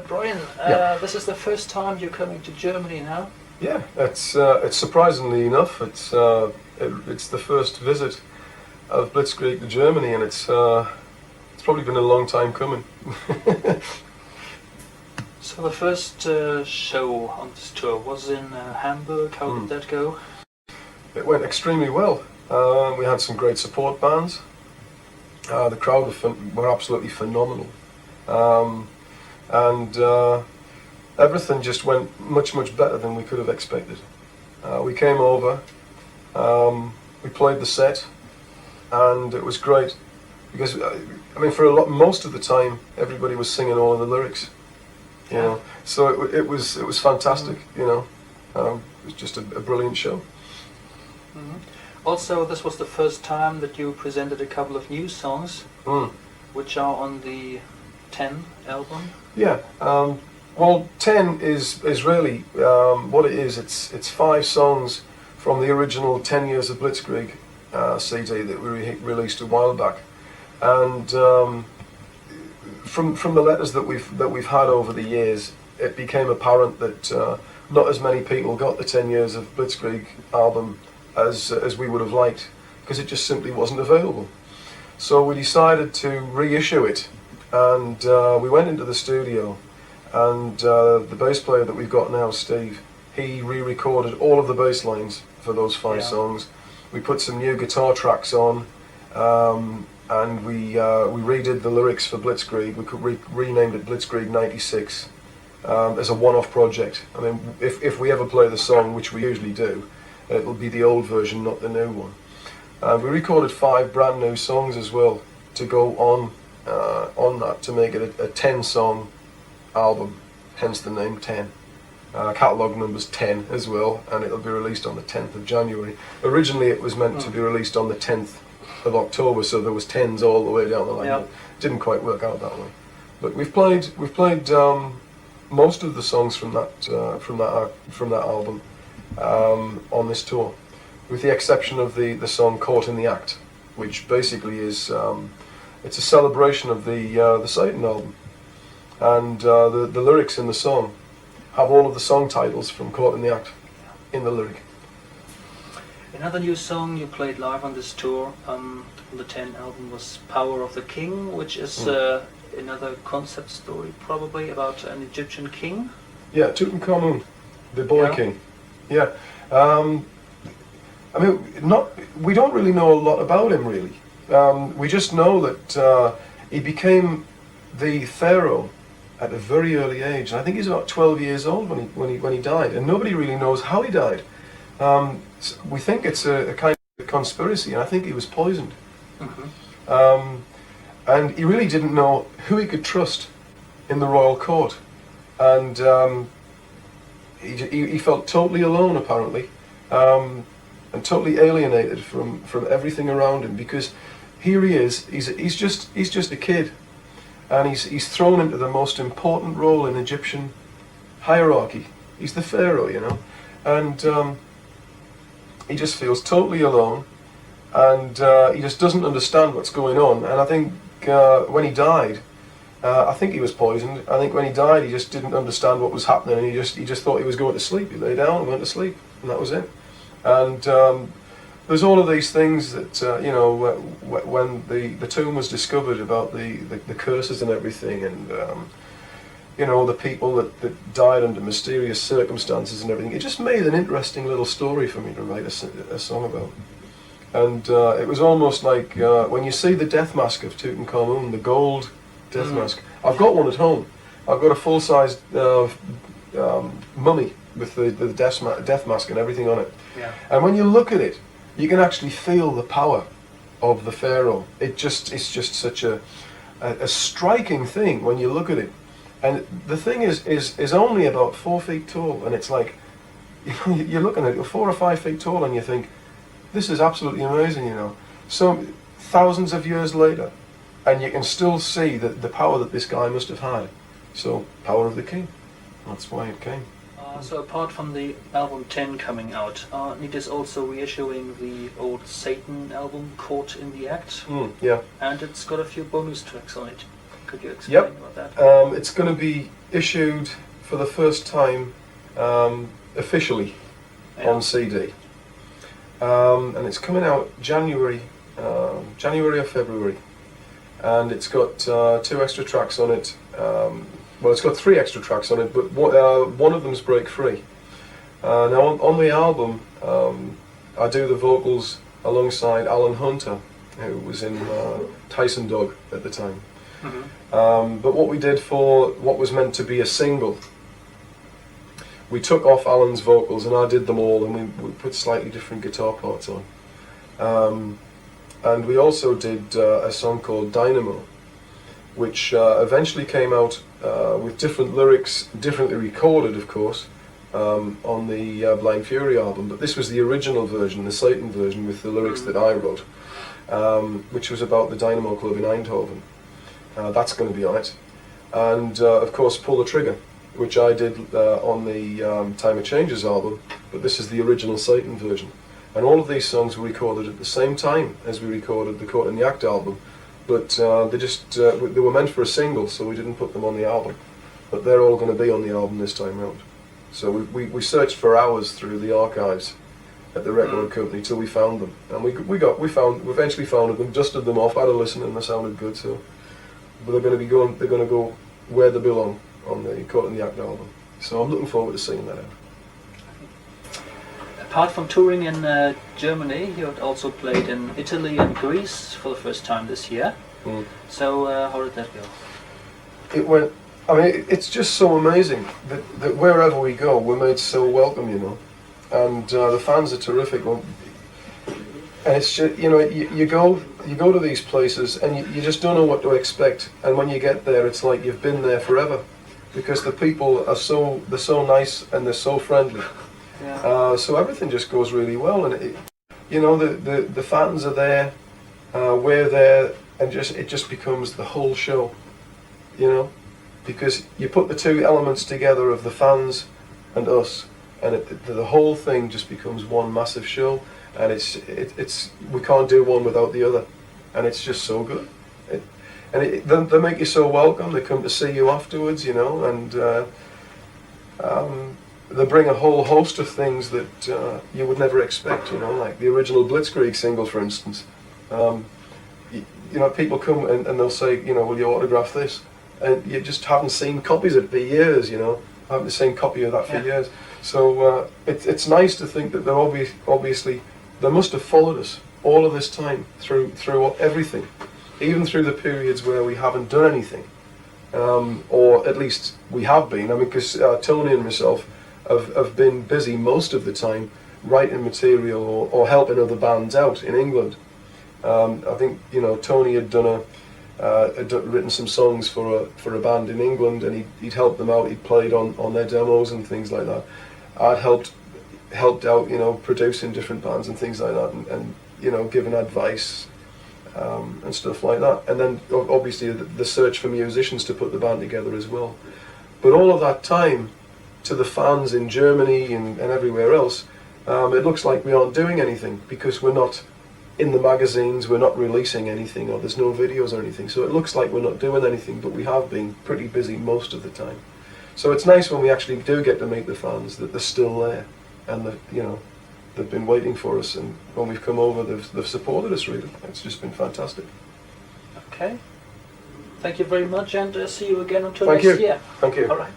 Brian, Yeah. this is the first time you're coming to Germany now. Yeah, it's surprisingly enough, it's the first visit of Blitzkrieg to Germany, and it's probably been a long time coming. So the first show on this tour was in Hamburg. How did that go? It went extremely well. We had some great support bands. The crowd were absolutely phenomenal, and everything just went much better than we could have expected. We came over, we played the set, and it was great because I mean, for most of the time, everybody was singing all of the lyrics, you know. So it was fantastic, you know. It was just a brilliant show. Also, this was the first time that you presented a couple of new songs, which are on the 10 album. Yeah. Well, 10 is really what it is. It's 5 songs from the original 10 Years of Blitzkrieg CD that we released a while back, and from the letters that we've had over the years, it became apparent that not as many people got the 10 Years of Blitzkrieg album as we would have liked, because it just simply wasn't available. So we decided to reissue it, and we went into the studio, and the bass player that we've got now, Steve, he re-recorded all of the bass lines for those 5 songs. We put some new guitar tracks on, and we redid the lyrics for Blitzkrieg. We renamed it Blitzkrieg 96 as a one-off project. I mean, if we ever play the song, which we usually do, it'll be the old version, not the new one. We recorded 5 brand new songs as well to go on that, to make it a 10-song album, hence the name 10. Catalogue number's 10 as well, and it'll be released on the 10th of January. Originally it was meant to be released on the 10th of October, so there was 10s all the way down the line. It didn't quite work out that way. But we've played most of the songs from that album on this tour, with the exception of the song "Caught in the Act," which basically is it's a celebration of the Satan album, and the lyrics in the song have all of the song titles from "Caught in the Act" in the lyric. Another new song you played live on this tour on the 10 album was "Power of the King," which is another concept story, probably about an Egyptian king. Yeah, Tutankhamun, the boy king. Yeah, I mean, we don't really know a lot about him, really. We just know that he became the pharaoh at a very early age. I think he's about 12 years old when he died, and nobody really knows how he died. We think it's a kind of conspiracy, and I think he was poisoned. And he really didn't know who he could trust in the royal court, and he felt totally alone, apparently, and totally alienated from everything around him, because here he is. He's just a kid, and he's thrown into the most important role in Egyptian hierarchy. He's the pharaoh, you know, and he just feels totally alone, and he just doesn't understand what's going on. And I think when he died, I think he was poisoned. I think when he died, he just didn't understand what was happening, and he just thought he was going to sleep. He lay down and went to sleep, and that was it. And there's all of these things that you know, when the tomb was discovered, about the curses and everything, and you know, the people that died under mysterious circumstances and everything. It just made an interesting little story for me to write a song about. And it was almost like when you see the death mask of Tutankhamun, the gold death mask. I've got one at home. I've got a full-size mummy with the death mask and everything on it. Yeah. And when you look at it, you can actually feel the power of the pharaoh. It's just such a striking thing when you look at it. And the thing is only about 4 feet tall, and it's like, you know, you're looking at it, you're 4 or 5 feet tall, and you think, this is absolutely amazing, you know. So thousands of years later, and you can still see the power that this guy must have had. So, power of the king. That's why it came. So apart from the album 10 coming out, Need is also reissuing the old Satan album, Caught in the Act. Yeah. And it's got a few bonus tracks on it. Could you explain Yep. about that? It's going to be issued for the first time officially on CD, and it's coming out January or February, and it's got 2 extra tracks on it. Well, it's got 3 extra tracks on it, but one of them's break free. Now on the album, I do the vocals alongside Alan Hunter, who was in Tyson Dog at the time. But what we did for what was meant to be a single, we took off Alan's vocals and I did them all, and we put slightly different guitar parts on. And we also did a song called Dynamo, which eventually came out with different lyrics, differently recorded of course, on the Blind Fury album. But this was the original version, the Satan version, with the lyrics that I wrote, which was about the Dynamo Club in Eindhoven. That's going to be on it. And of course Pull the Trigger, which I did on the Time It Changes album, but this is the original Satan version. And all of these songs were recorded at the same time as we recorded the Caught in the Act album, but they were meant for a single, so we didn't put them on the album. But they're all going to be on the album this time round. So we searched for hours through the archives at the record company till we found them, and we eventually found them, dusted them off, had a listen, and they sounded good. So, but they're going to go where they belong on the Caught in the Act album. So I'm looking forward to seeing that out. Apart from touring in Germany, you had also played in Italy and Greece for the first time this year. So how did that go? It went. I mean, it's just so amazing that wherever we go, we're made so welcome, you know, and the fans are terrific. And it's just, you know, you go to these places and you just don't know what to expect. And when you get there, it's like you've been there forever, because the people are they're so nice and they're so friendly. Yeah. So everything just goes really well, and you know, the fans are there, we're there, and it just becomes the whole show, you know, because you put the 2 elements together of the fans and us, and the whole thing just becomes one massive show, and it's we can't do one without the other, and it's just so good. They make you so welcome. They come to see you afterwards, you know, and they bring a whole host of things that you would never expect, you know, like the original Blitzkrieg single, for instance. You know, people come and they'll say, you know, will you autograph this? And you just haven't seen copies of it for years, you know. I haven't seen a copy of that for years. So it's nice to think that they're obviously they must have followed us all of this time through everything, even through the periods where we haven't done anything, or at least we have been. I mean, because Tony and myself have been busy most of the time writing material or helping other bands out in England. I think, you know, Tony had written some songs for a band in England, and he'd helped them out. He'd played on their demos and things like that. I'd helped out, you know, producing different bands and things like that, and you know, giving advice and stuff like that. And then obviously the search for musicians to put the band together as well. But all of that time, to the fans in Germany and everywhere else, it looks like we aren't doing anything, because we're not in the magazines, we're not releasing anything, or there's no videos or anything. So it looks like we're not doing anything, but we have been pretty busy most of the time. So it's nice when we actually do get to meet the fans, that they're still there, and you know, they've been waiting for us, and when we've come over, they've supported us really. It's just been fantastic. Okay. Thank you very much, and see you again until next year. Thank you. All right.